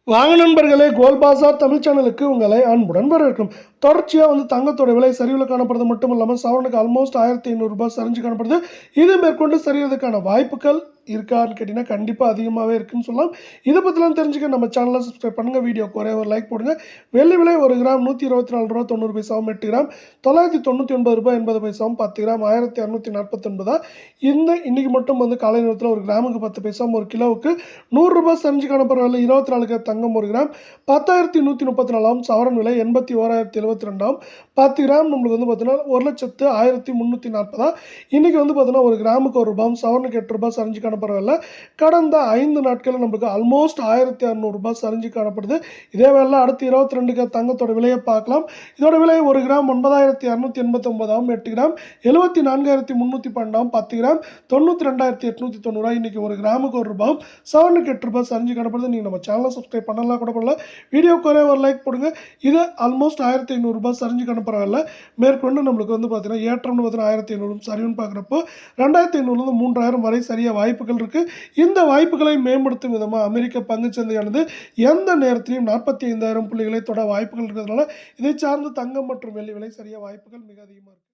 வாங்க நண்பர்களே, கோல் பாசார் தமிழ் சேனலுக்கு உங்களை அன்புடன் வரவேற்கும். தொடர்ச்சியாக தங்கத்தோட விலை சரிவில் காணப்படுறது மட்டும் இல்லாமல் சவரனுக்கு ஆல்மோஸ்ட் 1500 சரிஞ்சு காணப்படுது. இது மேற்கொண்டு சரியறதுக்கான வாய்ப்புகள் இருக்கான்னு கேட்டிங்கன்னா கண்டிப்பாக அதிகமாகவே இருக்குன்னு சொல்லலாம். இதை பற்றிலாம் தெரிஞ்சுக்க நம்ம சேனலை சப்ஸ்கிரைப் பண்ணுங்கள். வீடியோக்கு ஒரே ஒரு லைக் போடுங்க. வெள்ளி விலை 1 கிராம் ₹124.90 8 கிராம் ₹999.80 10 கிராம் 1649. இன்னைக்கு மட்டும் காலை நேரத்தில் 1 கிராமுக்கு 10 பைசா, 1 கிலோவுக்கு ₹100 சரிஞ்சு காணப்படுற விலை 24 கேரட் தங்கம் 1 கிராம் 10,134. சவரன் விலை 81,072. 10 கிராம் நம்மளுக்கு பார்த்தீங்கன்னா 1,01,1340. இன்னைக்கு பார்த்தீங்கன்னா 1 கிராமுக்கு ₹1 சவரனுக்கு ₹8 சரிஞ்சு காணப்படுற விலை கடந்த 5 நாட்களில் நம்மளுக்கு ஆல்மோஸ்ட் ₹1,600 சரிஞ்சு காணப்படுது. இதே வேலை அடுத்து 22 கேரட் தங்கத்தோட விலையை பார்க்கலாம். இதோட விலை 1 கிராம் 9,289. 8 கிராம் 74,312. 10 கிராம் 92,890. இன்னைக்கு 1 கிராமுக்கு ₹1 சவரனுக்கு ₹8 சரிஞ்சு காணப்படுது. நீங்கள் நம்ம சேனலை சப்ஸ்கிரைப் பண்ணலாம் கூட பண்ணல. வீடியோக்கு ஒரே ஒரு லைக் போடுங்க. இது ஆல்மோஸ்ட் ₹1,500 சரிஞ்சு காணப்படுறதில்ல. மேற்கொண்டு நம்மளுக்கு பார்த்தீங்கன்னா ஏற்றம்னு பார்த்தீங்கன்னா 1,500 சரிவுன்னு பார்க்குறப்போ 2,500 3,000 வரை சரிய வாய்ப்புகள் இருக்குது. இந்த வாய்ப்புகளை மேம்படுத்தும் விதமாக அமெரிக்க பங்குச்சந்தையானது எந்த நேரத்திலையும் 45,000 புள்ளிகளை தொட வாய்ப்புகள் இருக்கிறதுனால இதை சார்ந்து தங்கம் மற்றும் வெள்ளி விலை சரிய வாய்ப்புகள் மிக அதிகமாக இருக்குது.